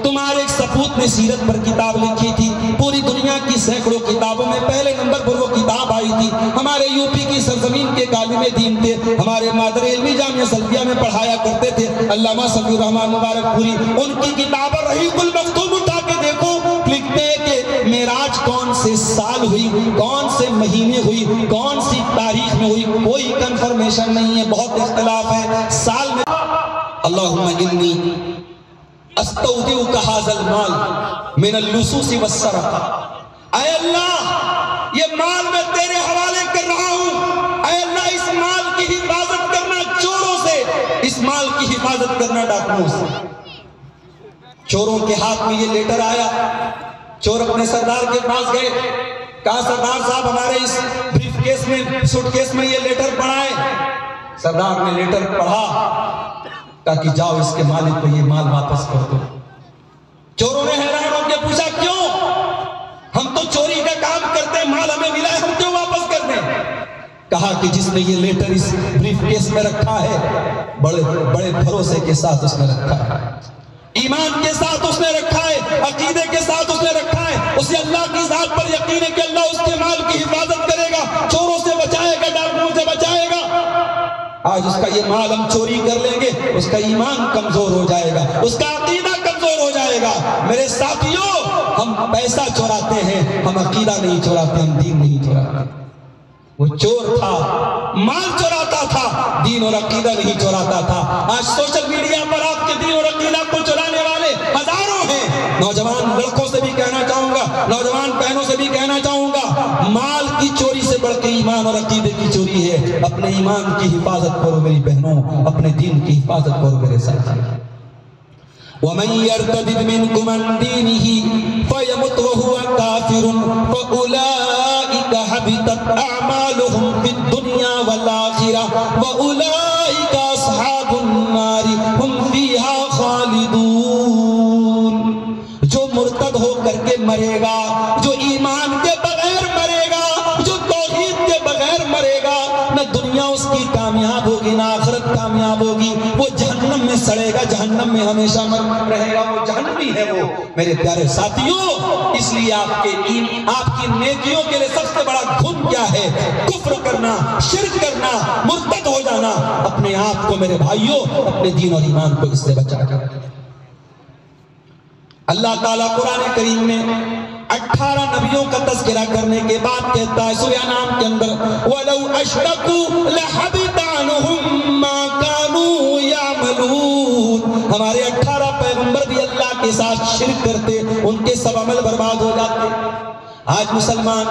تمہارے ایک سپوت نے سیرت پر کتاب لکھی تھی، پوری دنیا کی سینکڑوں کتابوں میں پہلے نمبر پر وہ کتاب آئی تھی۔ ہمارے یوپی کی سرزمین کے عالم دین تھے، ہمارے مادر علمی جامعہ سلفیہ میں پڑھایا کرتے تھے، علامہ صفی الرحمن مبارک پوری، ان کی کتاب رحیق المختوم اٹھا کے دیکھو، لکھتے ہیں کہ معراج کون سے سال ہوئی، کون سے مہینے ہوئی، کون سی تاریخ میں ہوئی، کوئی کنفرمیشن نہیں ہے، بہت اختلاف ہے سال میں۔ اللہم انی استودعک ھذا المال من اللصوص والسرقہ، اے اللہ یہ مال میں تیرے حوالے کر رہا ہوں، اے اللہ حفاظت کرنا ڈاکوؤں سے۔ چوروں کے ہاتھ میں یہ لیٹر آیا، چور اپنے سردار کے پاس گئے، کہا سردار صاحب ہمارے اس بریف کیس میں، سوٹ کیس میں یہ لیٹر پڑھا ہے۔ سردار نے لیٹر پڑھا، کہا کہ جاؤ اس کے مالک کو یہ مال واپس کر دو۔ چوروں نے حیران ہو کے پوچھا کیوں؟ ہم تو چوری کا کام کرتے ہیں، مال ہمیں ملا ہے، ہم کیوں واپس کر دیں؟ کہا کہ جس نے یہ لیٹر اس بریف کیس میں رکھا ہے، بڑے بڑے بھروسے کے ساتھ اس نے رکھا ہے، ایمان کے ساتھ اس نے رکھا ہے، عقیدے کے ساتھ اس نے رکھا ہے، اسے اللہ کی ذات پر یقین ہے کہ اللہ اس کے مال کی حفاظت کرے گا، چوروں سے بچائے گا، ڈاکوؤں سے بچائے گا۔ آج اس کا یہ مال ہم چوری کر لیں گے، اس کا ایمان کمزور ہو جائے گا، اس کا عقیدہ کمزور ہو جائے گا۔ میرے ساتھیوں، ہم پیسہ چوراتے ہیں، ہم عقیدہ نہیں چوراتے، ہم دین نہیں چوراتے۔ وہ چور تھا، مال چوراتا تھا، دین اور عقیدہ نہیں چوراتا تھا۔ آج سوشل میڈیا پر آپ کے دین اور عقیدہ کو چورانے والے ہزاروں ہیں۔ نوجوان لڑکوں سے بھی کہنا چاہوں گا، نوجوان بہنوں سے بھی کہنا چاہوں گا، مال کی چوری سے بڑھ کے ایمان اور عقیدے کی چوری ہے۔ اپنے ایمان کی حفاظت کرو میری بہنوں، اپنے دین کی حفاظت کرو میرے ساتھ۔ وَمَن يَرْتَدِدْ مِنْكُمْ عَنْ دِينِهِ فَيَمُتْ وَهُوَ كَافِرٌ فَأُولَئِكَ حَبِطَتْ أَعْمَالُهُمْ فِي الدُّنْيَا وَالْآخِرَةِ وَأُولَئِكَ أَصْحَابُ النَّارِ هُمْ فِيهَا خَالِدُونَ۔ جو مرتد ہو کر کے مرے گا، جو ایمان کے بغیر مرے گا، جو توحید کے بغیر مرے گا، نہ دنیا اس کی کامیاب ہوگی نہ آخرت کامیاب ہوگی، وہ جہنم میں سڑے گا، جہنم میں ہمیشہ رہے گا، وہ جہنمی ہے وہ۔ میرے پیارے ساتھیوں، اس لیے آپ کی نیکیوں کے لیے سب سے بڑا گھن کیا ہے؟ کفر کرنا، شرک کرنا، مرتد ہو جانا۔ اپنے آپ کو میرے بھائیوں، اپنے دین اور ایمان کو اس سے بچا کر۔ اللہ تعالیٰ قرآن کریم میں 18 نبیوں کا تذکرہ کرنے کے بعد کہتا ہے سورہ انعام کے اندر وَلَوْ أَشْرَكُوا لَحَبِطَ عَنْهُمْ مَا كَانُوا يَعْمَلُونَ۔ ہمارے 18 پیغمبر بھی اللہ کے ساتھ شرک کرتے، ان کے سب عمل برباد ہو جاتے۔ آج مسلمان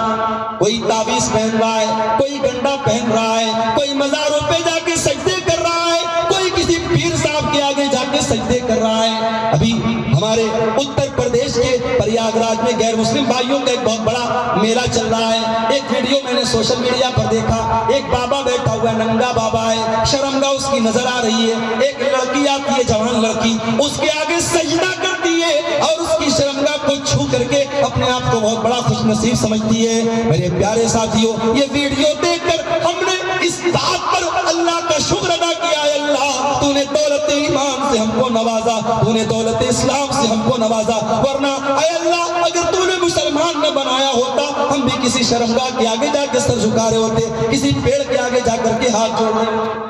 کوئی تعویذ پہن رہا ہے، کوئی گنڈا پہن رہا ہے، کوئی مزاروں پہ جا کے سجدے کر رہا ہے، کوئی کسی پیر صاحب کے آگے جا کے سجدے کر رہا ہے۔ ابھی ہمارے اتر پردیش کے پریاگ راج میں غیر مسلم بھائیوں کا ایک بہت بڑا میلہ چل رہا ہے۔ ایک ویڈیو میں نے سوشل میڈیا پر دیکھا، ایک بابا بیٹھا ہوا ہے، ننگا بابا ہے، شرمگاہ اس کی نظر آ رہی ہے۔ ایک لڑکی آتی ہے، جوان لڑکی، اس کے آگے سجدہ کرتی ہے اور اس کی شرمگاہ کو چھو کر کے اپنے آپ کو بہت بڑا خوش نصیب سمجھتی ہے۔ میرے پیارے ساتھیوں، یہ ویڈیو دیکھ کر ہم نے اس بات پر اللہ کا شکر ادا کیا ہے، اللہ تو نے دولت ایمان سے ہم کو نوازا، تو نے دولت اسلام سے ہم کو نوازا، ورنہ اے اللہ اگر تو نے مسلمان نہ بنایا ہوتا ہم بھی کسی شرمگاہ کے آگے جا کے سر جھکا رہے ہوتے، کسی پیڑ کے آگے جا کر کے ہاتھ جوڑ رہے ہوتے۔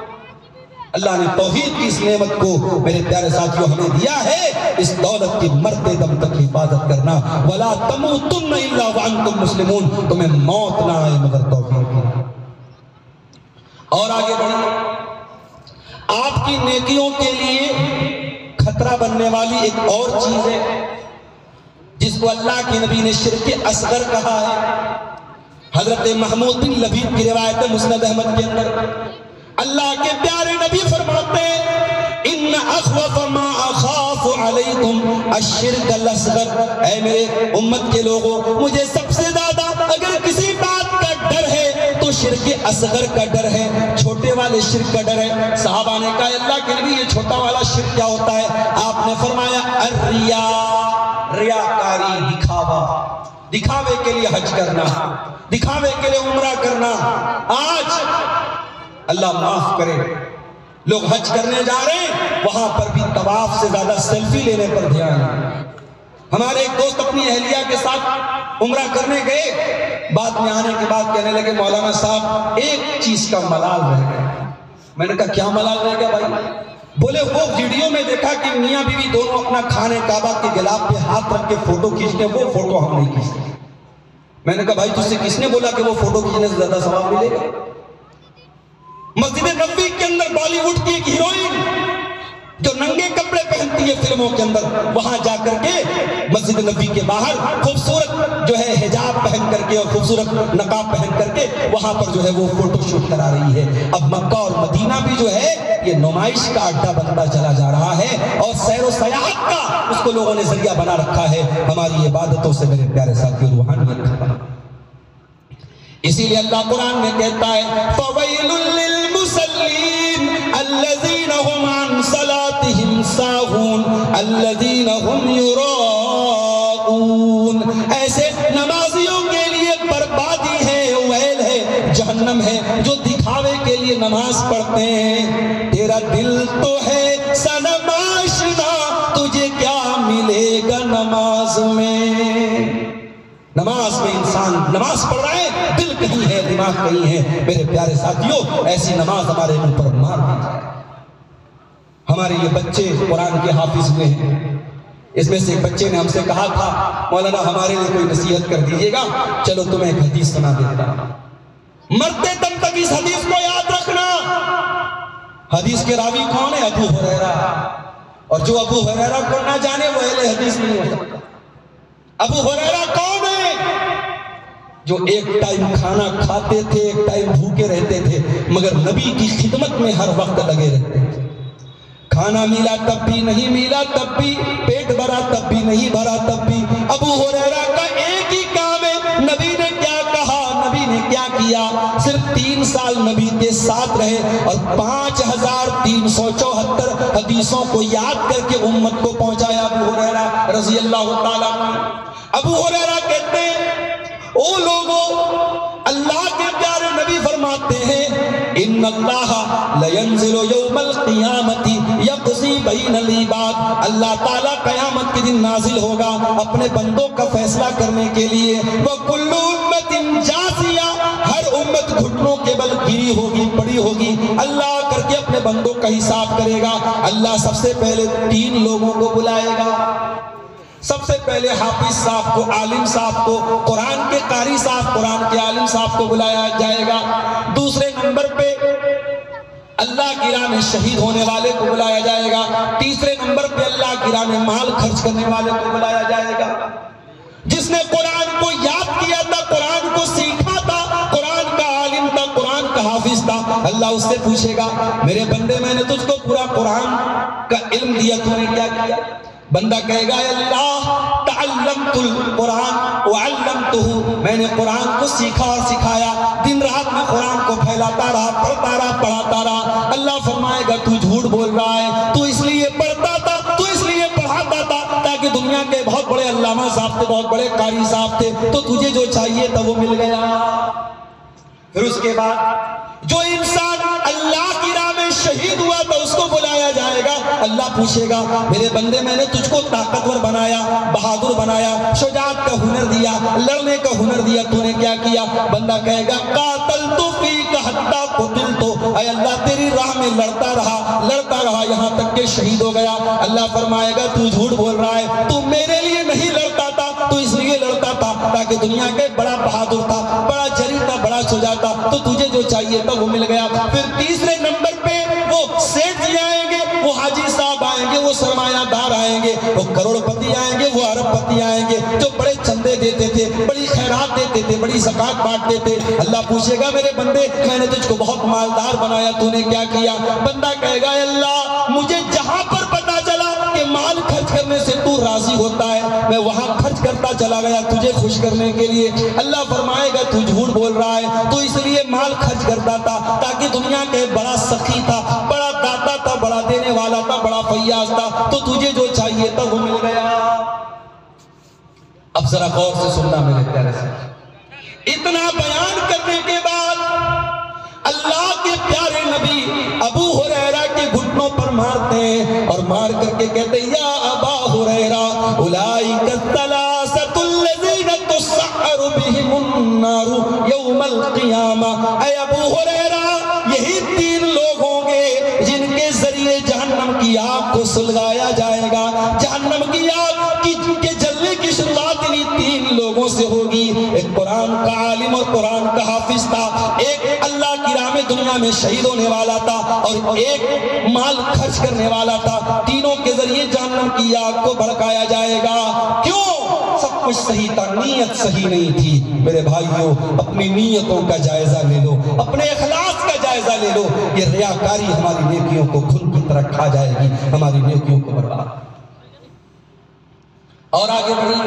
اللہ نے توحید کی اس نعمت کو میرے پیارے ساتھیوں ہمیں دیا ہے، اس دولت کی مرتے دم تک حفاظت کرنا۔ وَلَا تَمُوتُنَّ إِلَّا وَأَنْتُمْ مُسْلِمُونَ، تمہیں موت نہ آئے مگر توحید کی۔ اور آگے بڑھیں، آپ کی نیکیوں کے لیے خطرہ بننے والی ایک اور چیز ہے جس کو اللہ کے نبی نے شرک اصغر کہا ہے۔ حضرت محمود بن لبید کی روایت ہے مسند احمد کے اندر، اللہ کے پیارے نبی فرماتے ہیں ان اخوف ما اخاف علیکم الشرک الاصغر۔ اے میرے امت کے لوگوں، مجھے سب سے زیادہ اگر کسی بات کا ڈر ہے تو شرک اصغر کا ڈر ہے، چھوٹے والے شرک کا ڈر ہے۔ صحابہ نے کہا اللہ کے نبی یہ چھوٹا والا شرک کیا ہوتا ہے؟ آپ نے فرمایا الریا، ریاکاری، دکھاوا، دکھاوے کے لیے حج کرنا، دکھاوے کے لیے عمرہ کرنا۔ آج اللہ معاف کرے، لوگ حج کرنے جا رہے ہیں، وہاں پر بھی طواف سے زیادہ سیلفی لینے پر دھیان ہے۔ ہمارے ایک دوست اپنی اہلیہ کے ساتھ عمرہ کرنے گئے، بعد میں آنے کے بعد کہنے لگے مولانا صاحب ایک چیز کا ملال رہ گیا۔ میں نے کہا کیا ملال رہ گیا بھائی؟ بولے وہ ویڈیو میں دیکھا کہ میاں بیوی دونوں اپنا کھانے کعبہ کے گلاب پہ ہاتھ رکھ کے فوٹو کھینچتے ہیں، وہ فوٹو ہم نہیں کھینچتے۔ میں نے کہا بھائی تجھ سے کس نے بولا کہ وہ فوٹو کھینچنے سے زیادہ ثواب ملے گا؟ مسجد نبوی کے اندر بالی ووڈ کی ایک ہیروئن جو ننگے کپڑے پہنتی ہے فلموں کے اندر، وہاں جا کر کے مسجد نبی کے باہر خوبصورت جو ہے حجاب پہن کر کے اور خوبصورت نقاب پہن کر کے وہاں پر جو ہے وہ فوٹو شوٹ کرا رہی ہے۔ اب مکہ اور مدینہ بھی جو ہے یہ نمائش کا اڈا بنتا چلا جا رہا ہے اور سیر و سیاحت کا اس کو لوگوں نے ذریعہ بنا رکھا ہے۔ ہماری عبادتوں سے میرے پیارے ساتھیوں روحانیت ختم۔ اسی لیے اللہ قرآن میں کہتا ہے فَوَيْلٌ لِّلْمُصَلِّينَ الَّذِينَ هُمْ عَنْ صَلَاتِهِمْ سَاهُونَ الَّذِينَ هُمْ يُرَاءُونَ، ایسے نمازیوں کے لیے بربادی ہے، ویل ہے، جہنم ہے، جو دکھاوے کے لیے نماز پڑھتے ہیں۔ تیرا دل تو ہے صنم آشنا، تجھے کیا ملے گا نماز میں؟ نماز میں انسان نماز پڑھ رہا ہے، دل کہیں ہے، دماغ کہیں ہے۔ میرے پیارے ساتھیوں، ایسی نماز ہمارے منہ پر مار دی جائے۔ ہمارے یہ بچے قرآن کے حافظ ہوئے ہیں، اس میں سے ایک بچے نے ہم سے کہا تھا مولانا ہمارے لیے کوئی نصیحت کر دیجیے گا، چلو تمہیں ایک حدیث سنا دیتا ہوں، مرتے دم تک اس حدیث کو یاد رکھنا۔ حدیث کے راوی کون ہے؟ ابو ہریرہ، اور جو ابو ہریرہ کو نہ جانے وہ اہل حدیث نہیں ہو سکتا۔ ابو ہریرہ کون ہے؟ جو ایک ٹائم کھانا کھاتے تھے، ایک ٹائم بھوکے رہتے تھے، مگر نبی کی خدمت میں ہر وقت لگے رہتے تھے۔ کھانا ملا تب بھی نہیں ملا، تب بھی پیٹ بھرا تب بھی نہیں بھرا، تب بھی ابو ہریرہ کا ایک ہی کام ہے، نبی نے کیا کہا، نبی نے کیا کیا۔ صرف 3 سال نبی کے ساتھ رہے اور 5374 حدیثوں کو یاد کر کے امت کو پہنچایا ابو ہریرہ رضی اللہ تعالیٰ عنہ۔ ابو ہریرہ کہتے ہیں او لوگوں، اللہ کے پیارے نبی فرماتے ہیں ان اللہ لینزل یوم القیامت یقضی بین العباد، اللہ تعالیٰ قیامت کے دن نازل ہوگا اپنے بندوں کا فیصلہ کرنے کے لیے۔ وَكُلُّ أُمَّةٍ جَاثِيَةٍ، ہر امت گھٹنوں کے بل گری ہوگی، پڑی ہوگی، اللہ کر کے اپنے بندوں کا حساب کرے گا۔ اللہ سب سے پہلے 3 لوگوں کو بلائے گا، سب سے پہلے حافظ صاحب کو، عالم صاحب کو، قرآن کے قاری صاحب، قرآن کے عالم صاحب کو بلایا جائے گا۔ دوسرے نمبر پہ اللہ کی راہ میں شہید ہونے والے کو بلایا جائے گا۔ تیسرے نمبر پہ اللہ کی راہ میں مال خرچ کرنے والے کو بلایا جائے گا۔ جس نے قرآن کو یاد کیا تھا، قرآن کو سیکھا تھا، قرآن کا عالم تھا، قرآن کا حافظ تھا، اللہ اس سے پوچھے گا میرے بندے میں نے تجھ کو پورا قرآن کا علم دیا، تو نے کیا کیا؟ بندہ کہے گا اے اللہ تعلمت القرآن وعلمتہ، میں نے قرآن کو سیکھا اور سکھایا، دن رات میں قرآن کو پھیلاتا رہا، پڑھتا رہا، پڑھاتا رہا۔ اللہ فرمائے گا تو جھوٹ بول رہا ہے، تو اس لیے پڑھتا تھا، تو اس لیے پڑھاتا تھا تاکہ دنیا کے بہت بڑے علامہ صاحب تھے، بہت بڑے قاری صاحب تھے، تو تجھے جو چاہیے تھا وہ مل گیا۔ پھر اس کے بعد جو انسان اللہ کی راہ میں شہید ہوا تھا اس کو بلایا جائے گا، اللہ پوچھے گا میرے بندے میں نے تجھ کو طاقتور بنایا، بہادر بنایا، شجاعت کا ہنر دیا، لڑنے کا ہنر دیا، تو نے کیا کیا؟ بندہ کہے گا قاتلت فیک حتی قتلت، اے اللہ تیری راہ میں لڑتا رہا یہاں تک کہ شہید ہو گیا۔ اللہ فرمائے گا تو جھوٹ بول رہا ہے، تو میرے لیے نہیں لڑتا تھا، تو اس لیے لڑتا تھا تاکہ دنیا کے بڑا بہادر تھا، بڑا جری تھا، بڑا شجاع تھا، تو تجھے جو چاہیے تھا وہ مل گیا۔ پھر تیسرے نمبر پہ وہ سیٹھ جی آئیں گے، وہ حاجی صاحب آئیں گے، وہ سرمایہ دار آئیں گے، وہ کروڑ پتی آئیں گے، وہ ارب پتی آئیں گے، جو بڑے چندے دیتے تھے، بڑی خیرات دیتے تھے، بڑی زکات بانٹتے تھے۔ اللہ پوچھے گا میرے بندے میں نے تجھ کو بہت مالدار بنایا، تو نے کیا کیا؟ بندہ کہے گا اللہ مجھے جہاں پر پتا چلا کہ مال خرچ کرنے سے تو راضی ہوتا ہے میں وہاں خرچ کرتا چلا گیا تجھے خوش کرنے کے لیے۔ اللہ فرمائے گا تو جھوٹ بول رہا ہے، تو اس لیے مال خرچ کرتا تھا تاکہ دنیا کے بڑا سخی تھا، بڑا داتا تھا، بڑا دینے والا تھا، بڑا فیاض تھا، تو تجھے جو چاہیے تھا وہ مل گیا۔ اب ذرا غور سے سننا میرے پیارے سے، اتنا بیان کرنے کے بعد اللہ کے پیارے نبی ابو ہریرہ کے گھٹنوں پر مارتے ہیں اور مار کر کے کہتے ہیں یا ابا ہریرہ اولئک الثلاثۃ الذین تسعر بهم النار یوم القیامہ، اے ابو ہریرہ یہی 3 لوگ ہوں گے جن کے ذریعے جہنم کی آگ کو سلگایا جائے گا۔ جہنم کی آگ کے جلنے کی شروعات انہی 3 لوگوں سے ہوگی۔ ایک قرآن کا عالم اور قرآن کا حافظ تھا، ایک اللہ کی راہ میں دنیا میں شہید ہونے والا تھا، اور ایک مال خرچ کرنے والا تھا۔ تینوں کے ذریعے جہنم کی آگ کو بھڑکایا جائے گا۔ کیوں؟ سب کچھ صحیح تھا، نیت صحیح نہیں تھی۔ میرے بھائیوں، اپنی نیتوں کا جائزہ لے لو، اپنے اخلاص کا جائزہ لے لو۔ یہ ریاکاری ہماری نیکیوں کو گھن کی طرح کھا جائے گی، ہماری نیکیوں کو برباد۔ اور آگے بڑھی،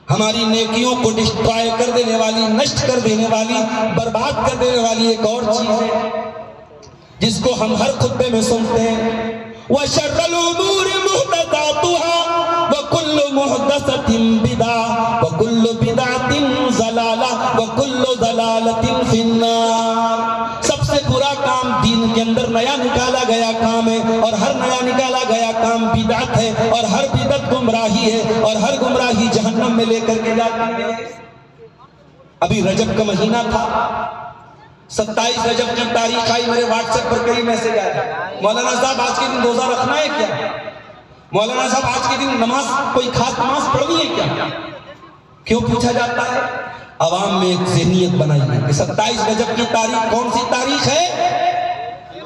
ہماری نیکیوں کو ڈسٹرائے کر دینے والی، نشٹ کر دینے والی، برباد کر دینے والی ایک اور چیز ہے جس کو ہم ہر خطبے میں سنتے ہیں، وَشَرَّ الْأُمُورِ مُحْدَثَاتُهَا وَكُلُّ مُحْدَثَةٍ بِدْعَةٌ وَكُلُّ بِدْعَةٍ ضَلَالَةٌ وَكُلُّ ضَلَالَةٍ فِي النَّارِ۔ سب سے برا کام دین کے اندر نیا نکالا گیا کام ہے، اور ہر نیا نکالا گیا کام بدعت ہے، اور ہر بدعت گمراہی ہے، اور ہر گمراہی جہنم میں لے کر کے جاتی ہے۔ ابھی رجب کا مہینہ تھا، 27 رجب کی تاریخ آئی، میرے واٹس ایپ پر کئی میسج آئے، مولانا صاحب آج کے دن روزہ رکھنا ہے کیا؟ مولانا صاحب آج کے دن نماز، کوئی خاص نماز پڑھنی ہے کیا؟ کیوں پوچھا جاتا ہے؟ عوام میں ایک ذہنیت بنائی ہے کہ 27 رجب کی تاریخ کون سی تاریخ ہے؟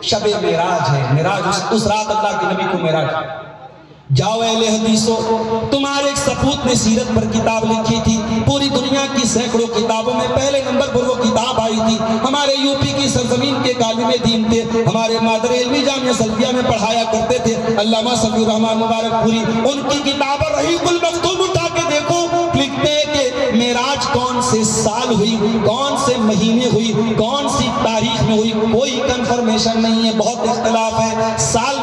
شب معراج ہے۔ معراج اس رات اللہ کے نبی کو معراج۔ جاؤ اہل حدیثو، تمہارے ایک سپوت نے سیرت پر کتاب لکھی تھی، پوری دنیا کی سینکڑوں کتابوں میں پہلے نمبر پر وہ کتاب آئی تھی۔ ہمارے یوپی کی سرزمین کے عالم دین تھے، ہمارے مادر علمی جامعہ سلفیہ میں پڑھایا کرتے تھے، علامہ صفی الرحمن مبارک پوری۔ ان کی کتاب رحیق المختوم اٹھا کے دیکھو، لکھتے ہیں کہ معراج کون سے سال ہوئی، کون سے مہینے ہوئی، کون سی تاریخ میں ہوئی، کوئی کنفرمیشن نہیں ہے، بہت اختلاف ہے۔ سال